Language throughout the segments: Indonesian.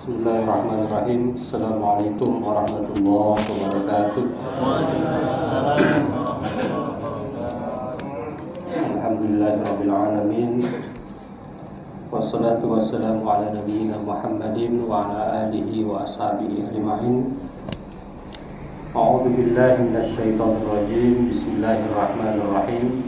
Bismillahirrahmanirrahim. Assalamualaikum warahmatullahi wabarakatuh. Alhamdulillahirabbil alamin. Wassalatu wassalamu ala nabiyyina Muhammadin wa ala alihi wa ashabihi ajma'in. A'udzu billahi minasyaitonir rajim. Bismillahirrahmanirrahim.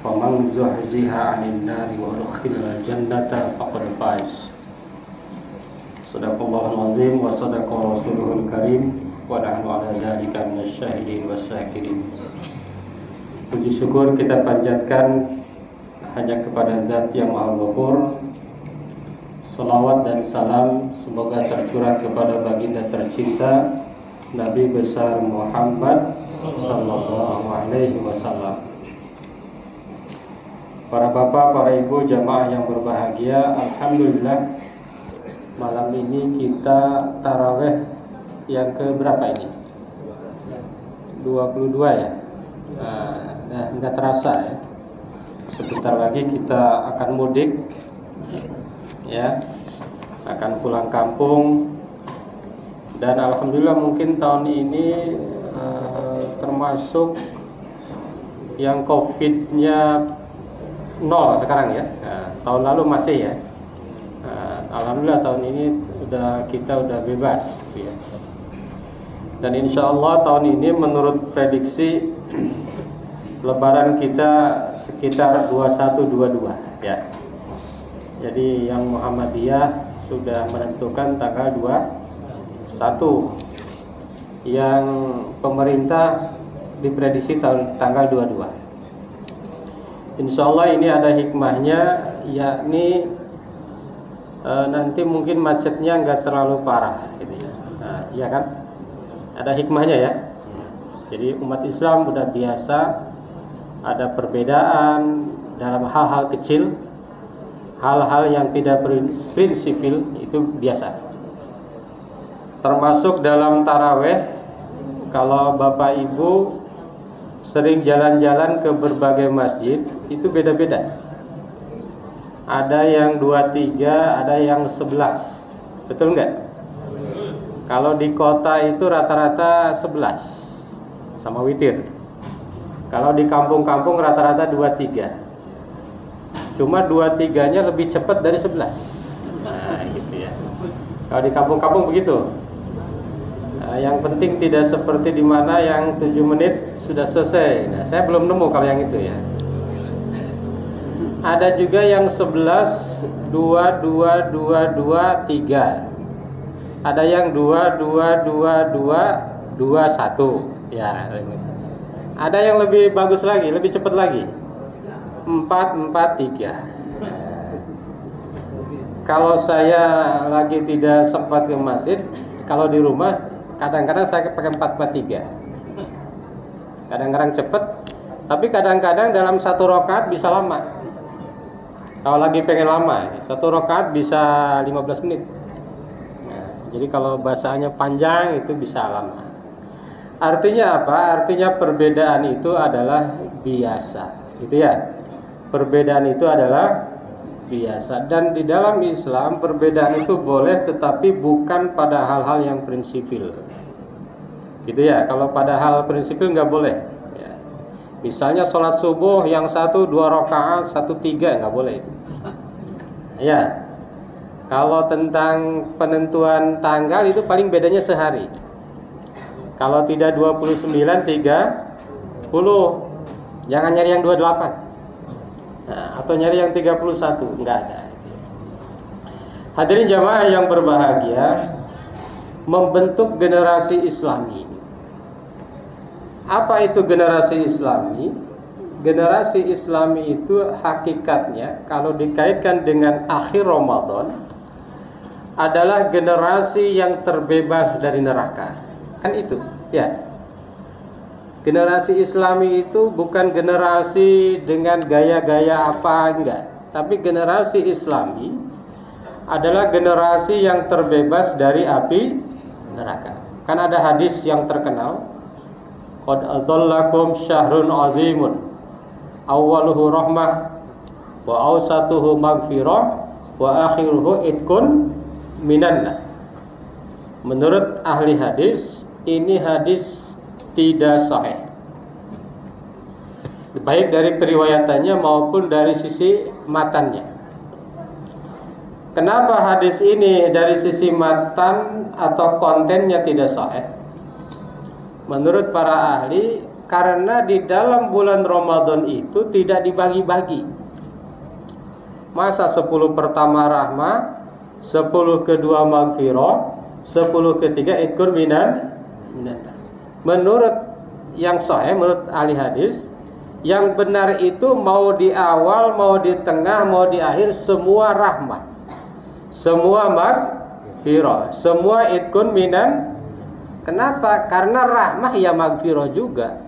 Faman zuhziha 'anil nari wa udkhilal jannata faqad faz. Sadaqallahul azim wa sadaqa rasuluhul karim wa nahnu ala dzalika minasyahidin wasyakirin. Puji syukur kita panjatkan hanya kepada Zat yang Maha Ghafur. Salawat dan salam semoga tercurah kepada baginda tercinta Nabi besar Muhammad sallallahu alaihi wasallam. Para bapak, para ibu, jamaah yang berbahagia, alhamdulillah malam ini kita taraweh yang ke berapa ini? 22 ya. Nah, nggak terasa ya. Sebentar lagi kita akan mudik, ya, akan pulang kampung. Dan alhamdulillah mungkin tahun ini termasuk yang COVID-nya 0 sekarang ya. Nah, tahun lalu masih ya. Alhamdulillah tahun ini kita udah bebas gitu ya. Dan insya Allah tahun ini menurut prediksi Lebaran kita sekitar 21-22 ya. Jadi yang Muhammadiyah sudah menentukan tanggal 21, yang pemerintah diprediksi tanggal 22. Insya Allah ini ada hikmahnya, yakni nanti mungkin macetnya nggak terlalu parah gitu ya. Nah, ya kan? Ada hikmahnya ya. Jadi umat Islam udah biasa ada perbedaan dalam hal-hal kecil, hal-hal yang tidak prinsipil itu biasa. Termasuk dalam taraweh, kalau Bapak Ibu sering jalan-jalan ke berbagai masjid, itu beda-beda. Ada yang 23, ada yang 11. Betul nggak? Kalau di kota itu rata-rata 11 sama witir. Kalau di kampung-kampung rata-rata 23. Cuma 23-nya lebih cepat dari 11. Nah, gitu ya. Kalau di kampung-kampung begitu. Nah, yang penting tidak seperti di mana yang 7 menit sudah selesai. Nah, saya belum nemu kalau yang itu ya. Ada juga yang 11, 2, 2, 2, 2, 3. Ada yang 2, 2, 2, 2, 2, 1. Ya. Ada yang lebih bagus lagi, lebih cepat lagi. 4, 4, 3. Kalau saya lagi tidak sempat ke masjid, kalau di rumah kadang-kadang saya pakai 4, 4, 3. Kadang-kadang cepat, tapi kadang-kadang dalam satu rakaat bisa lama. Kalau lagi pengen lama, satu rakaat bisa 15 menit. Nah, jadi kalau bahasanya panjang itu bisa lama. Artinya apa? Artinya perbedaan itu adalah biasa, gitu ya. Perbedaan itu adalah biasa. Dan di dalam Islam perbedaan itu boleh, tetapi bukan pada hal-hal yang prinsipil, gitu ya. Kalau pada hal prinsipil nggak boleh. Misalnya sholat subuh yang 1 2 rakaat, 1 3 nggak boleh itu. Ya. Kalau tentang penentuan tanggal itu paling bedanya sehari. Kalau tidak 29, 30. Jangan nyari yang 28. Nah, atau nyari yang 31, nggak ada. Hadirin jamaah yang berbahagia, membentuk generasi Islami. Apa itu generasi Islami? Generasi Islami itu hakikatnya kalau dikaitkan dengan akhir Ramadan adalah generasi yang terbebas dari neraka. Kan itu, ya. Generasi Islami itu bukan generasi dengan gaya-gaya apa, enggak. Tapi generasi Islami adalah generasi yang terbebas dari api neraka. Kan ada hadis yang terkenal, qad adzallakum syahrun azimun awwaluhu rahmah wa awsatuhu maghfirah wa akhiruhu itqun minanna. Menurut ahli hadis, ini hadis tidak sahih, baik dari periwayatannya maupun dari sisi matannya. Kenapa hadis ini dari sisi matan atau kontennya tidak sahih? Menurut para ahli, karena di dalam bulan Ramadan itu tidak dibagi-bagi. Masa 10 pertama rahmah, 10 kedua maghfirah, 10 ketiga ikun minan. Menurut yang sahih, menurut ahli hadis, yang benar itu mau di awal, mau di tengah, mau di akhir, semua rahmat, semua maghfirah, semua ikun minan. Kenapa? Karena rahmah ya maghfirah juga.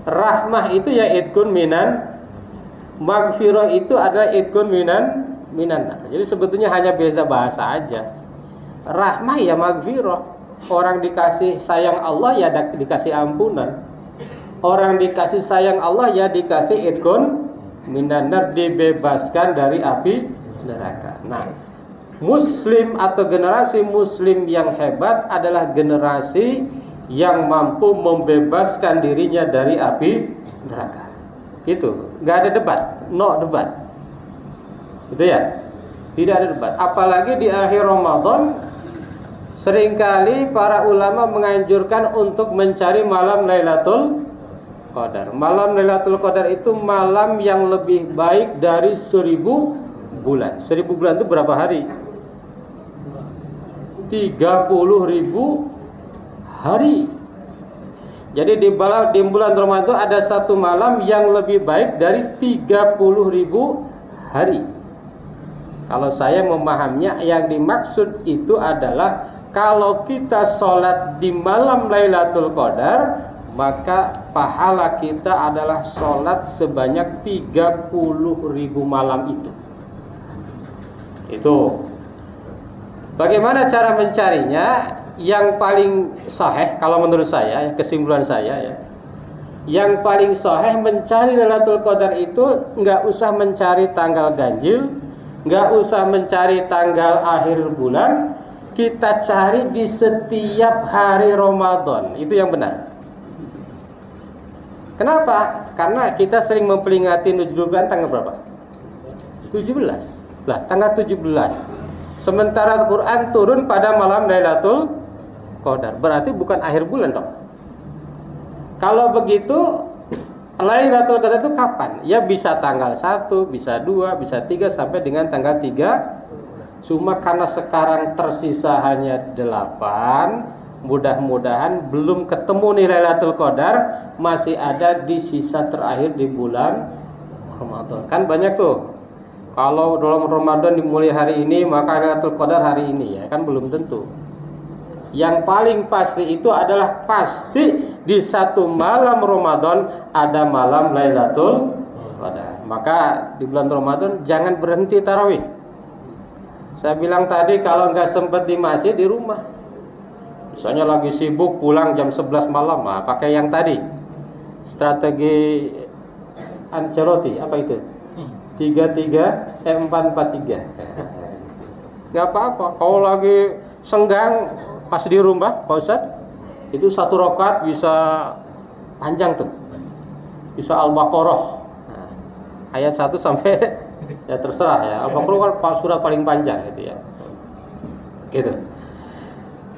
Rahmah itu ya ikun minan, maghfirah itu adalah ikun minan. Jadi sebetulnya hanya beza bahasa aja. Rahmah ya maghfirah. Orang dikasih sayang Allah ya dikasih ampunan. Orang dikasih sayang Allah ya dikasih idkun minanar, dibebaskan dari api neraka. Nah, muslim atau generasi muslim yang hebat adalah generasi yang mampu membebaskan dirinya dari api neraka. Gitu, nggak ada debat, no debat. Gitu ya? Tidak ada debat. Apalagi di akhir Ramadan, seringkali para ulama menganjurkan untuk mencari malam Lailatul Qadar. Malam Lailatul Qadar itu malam yang lebih baik dari 1000 bulan. 1000 bulan itu berapa hari? 30.000 hari. Jadi di bulan Ramadan itu ada satu malam yang lebih baik dari 30.000 hari. Kalau saya memahaminya, yang dimaksud itu adalah kalau kita sholat di malam Lailatul Qadar, maka pahala kita adalah sholat sebanyak 30.000 malam itu. Itu. Bagaimana cara mencarinya? Yang paling sahih, kalau menurut saya, kesimpulan saya ya, yang paling sahih mencari Lailatul Qadar itu nggak usah mencari tanggal ganjil, nggak usah mencari tanggal akhir bulan. Kita cari di setiap hari Ramadan. Itu yang benar. Kenapa? Karena kita sering memperingati nuzul Quran tanggal berapa? 17. Lah, tanggal 17. Sementara Al-Quran turun pada malam Lailatul Qadar. Berarti bukan akhir bulan dong. Kalau begitu, Lailatul Qadar itu kapan? Ya bisa tanggal 1, bisa 2, bisa 3 sampai dengan tanggal 3. Cuma karena sekarang tersisa hanya 8, mudah-mudahan belum ketemu nih Lailatul Qadar, masih ada di sisa terakhir di bulan Ramadan. Kan banyak tuh. Kalau dalam Ramadan dimulai hari ini, maka Lailatul Qadar hari ini ya, kan belum tentu. Yang paling pasti itu adalah pasti di satu malam Ramadan ada malam Lailatul Qadar. Maka di bulan Ramadan jangan berhenti tarawih. Saya bilang tadi, kalau nggak sempat di masjid, di rumah. Misalnya lagi sibuk pulang jam 11 malam, pakai yang tadi. Strategi Ancelotti, apa itu? 4-4-3. Nggak apa-apa. Kalau lagi senggang pas di rumah, Pak Ustadz, itu satu rakaat bisa panjang tuh. Bisa Al-Baqarah. Nah, ayat 1 sampai ya terserah ya. Al-Baqarah kan surah paling panjang gitu ya. Gitu.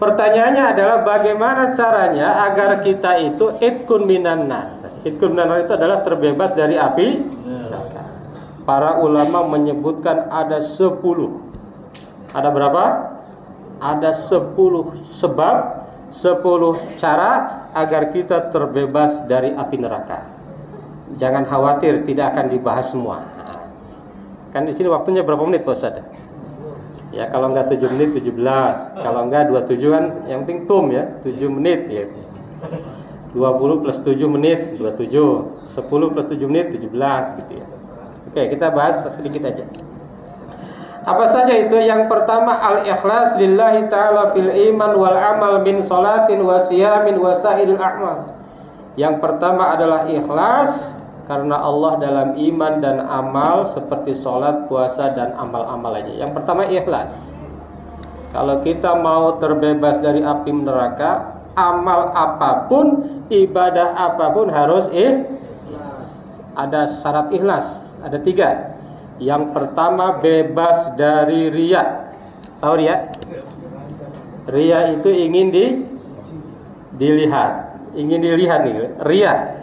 Pertanyaannya adalah bagaimana caranya agar kita itu idkun minan nar. Idkun minan nar itu adalah terbebas dari api neraka. Para ulama menyebutkan ada 10. Ada berapa? Ada 10 sebab, 10 cara agar kita terbebas dari api neraka. Jangan khawatir, tidak akan dibahas semua. Kan di sini waktunya berapa menit Pak Ustaz? Ya kalau enggak 7 menit 17, kalau enggak 27 kan yang penting tum ya, 7 menit ya. 20 plus 7 menit 27, 10 plus 7 menit 17 gitu ya. Oke, kita bahas sedikit aja. Apa saja itu? Yang pertama al-ikhlas lillahi ta'ala fil iman wal amal min salatin wa siyamin wa sa'iril a'mal. Yang pertama adalah ikhlas karena Allah dalam iman dan amal seperti sholat, puasa dan amal-amal lainnya. Yang pertama ikhlas. Kalau kita mau terbebas dari api neraka, amal apapun, ibadah apapun harus ada syarat ikhlas. Ada 3. Yang pertama, bebas dari riya. Tahu riya? Riya itu ingin dilihat. Ingin dilihat nih, riya.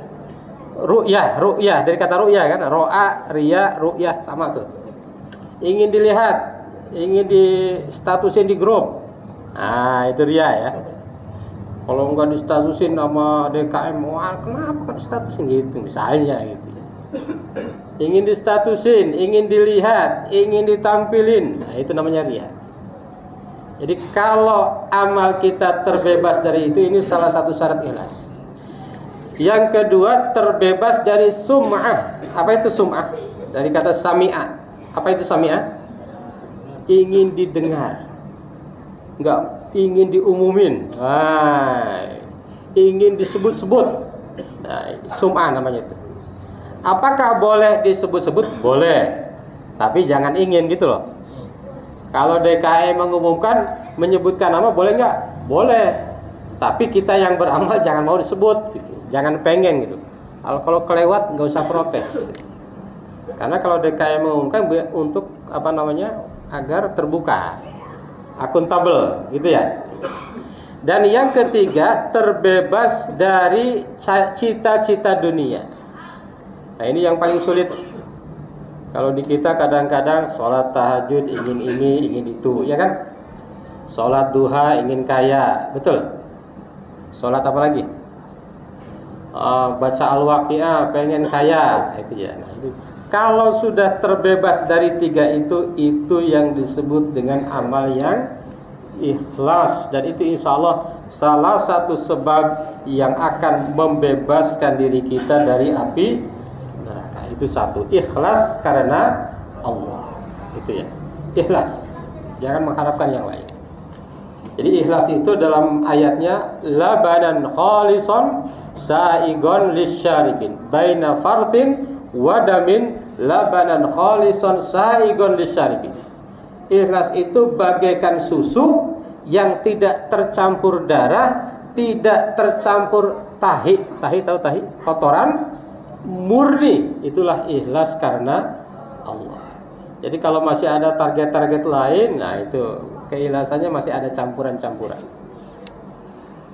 Ru'yah dari kata ru'yah kan, ro'a, riya, ru'yah sama tuh. Ingin dilihat, ingin di statusin di grup. Nah, itu riya ya. Kalau enggak di statusin sama DKM, wah kenapa kan statusin gitu misalnya gitu. Ingin di statusin, ingin dilihat, ingin ditampilin. Nah, itu namanya riya. Jadi kalau amal kita terbebas dari itu, ini salah satu syarat ikhlas. Yang kedua, terbebas dari sum'ah. Apa itu sum'ah? Dari kata sami'ah. Apa itu sami'ah? Ingin didengar. Enggak, ingin diumumin. Nah, ingin disebut-sebut. Nah, sum'ah namanya itu. Apakah boleh disebut-sebut? Boleh. Tapi jangan ingin gitu loh. Kalau DKI mengumumkan, menyebutkan nama, boleh nggak? Boleh. Tapi kita yang beramal jangan mau disebut gitu. Jangan pengen gitu. Kalau kelewat nggak usah protes. Karena kalau DKI mengumumkan untuk agar terbuka, akuntabel gitu ya. Dan yang ketiga, terbebas dari cita-cita dunia. Nah, ini yang paling sulit. Kalau di kita kadang-kadang sholat tahajud ingin ini, ingin itu, ya kan? Sholat duha ingin kaya, betul? Sholat apa lagi? Baca al-waqiah pengen kaya, itu ya. Nah, itu. Kalau sudah terbebas dari 3 itu yang disebut dengan amal yang ikhlas. Dan itu insya Allah salah satu sebab yang akan membebaskan diri kita dari api neraka. Itu satu, ikhlas karena Allah. Itu ya, ikhlas. Jangan mengharapkan yang lain. Jadi ikhlas itu dalam ayatnya labanan khalisan sa'igon lisyaribin baina farthin wadamin labanan khalisan sa'igon lisyaribin. Ikhlas itu bagaikan susu yang tidak tercampur darah, tidak tercampur tahi. Tahi tahu tahi? Kotoran murni. Itulah ikhlas karena Allah. Jadi kalau masih ada target-target lain, nah itu keikhlasannya masih ada campuran-campuran.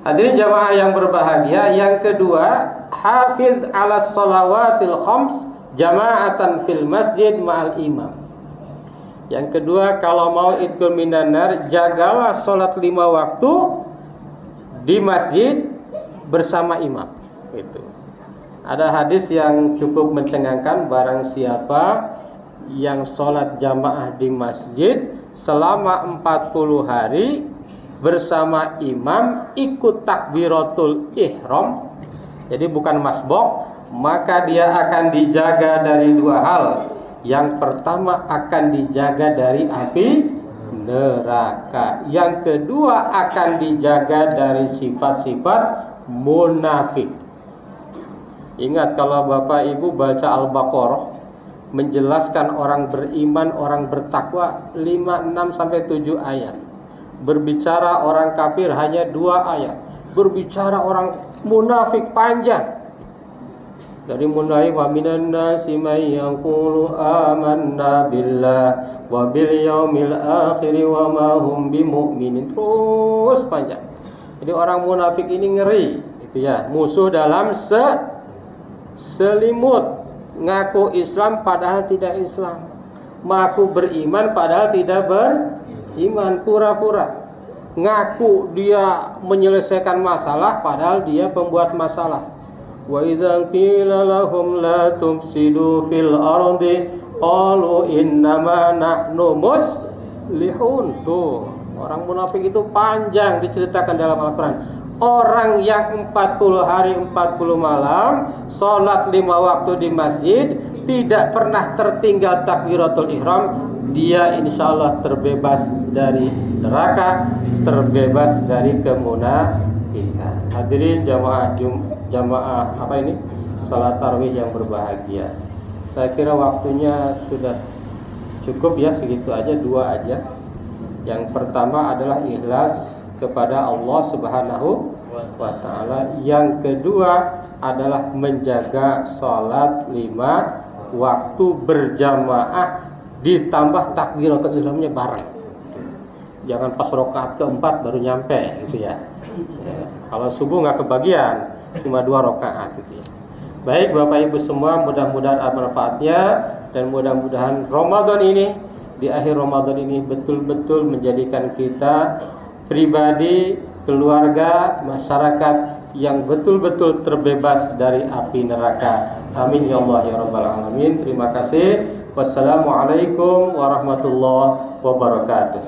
Hadirin jamaah yang berbahagia, yang kedua, hafiz 'ala shalawatil khams jama'atan fil masjid ma'al imam. Yang kedua, kalau mau idghul minan nar, jagalah salat 5 waktu di masjid bersama imam. Itu. Ada hadis yang cukup mencengangkan, barang siapa yang sholat jamaah di masjid selama 40 hari bersama imam, ikut takbiratul ihram, jadi bukan masbok, maka dia akan dijaga dari 2 hal. Yang pertama akan dijaga dari api neraka. Yang kedua akan dijaga dari sifat-sifat munafik. Ingat, kalau Bapak Ibu baca Al-Baqarah menjelaskan orang beriman, orang bertakwa 5, 6 sampai 7 ayat. Berbicara orang kafir hanya 2 ayat. Berbicara orang munafik panjang. Dari mulai wa minan nasi may yaqulu amanna billah wa bil yaumil akhir wa ma hum bimu'minin, terus panjang. Jadi orang munafik ini ngeri, itu ya, musuh dalam selimut. Ngaku Islam padahal tidak Islam, ngaku beriman padahal tidak beriman, pura-pura. Ngaku dia menyelesaikan masalah padahal dia pembuat masalah. Wa idza qila lahum la tufsidu fil ardi qalu innama nahnu muslihun. Tuh, orang munafik itu panjang diceritakan dalam Al-Qur'an. Orang yang 40 hari 40 malam sholat 5 waktu di masjid, tidak pernah tertinggal takbiratul ihram, dia insya Allah terbebas dari neraka, terbebas dari kemunafikan. Hadirin jamaah apa ini? Salat tarawih yang berbahagia. Saya kira waktunya sudah cukup ya, segitu aja, 2 aja. Yang pertama adalah ikhlas kepada Allah Subhanahu wa ta'ala. Yang kedua adalah menjaga sholat 5 waktu berjamaah ditambah takbiratul ihramnya bareng. Jangan pas rakaat keempat baru nyampe gitu ya. Kalau subuh nggak kebagian, cuma 2 rakaat gitu ya. Baik Bapak Ibu semua, mudah-mudahan ada manfaatnya dan mudah-mudahan Ramadan ini, di akhir Ramadan ini betul-betul menjadikan kita pribadi, keluarga, masyarakat yang betul-betul terbebas dari api neraka. Amin ya Allah ya Rabbal Alamin. Terima kasih. Wassalamualaikum warahmatullahi wabarakatuh.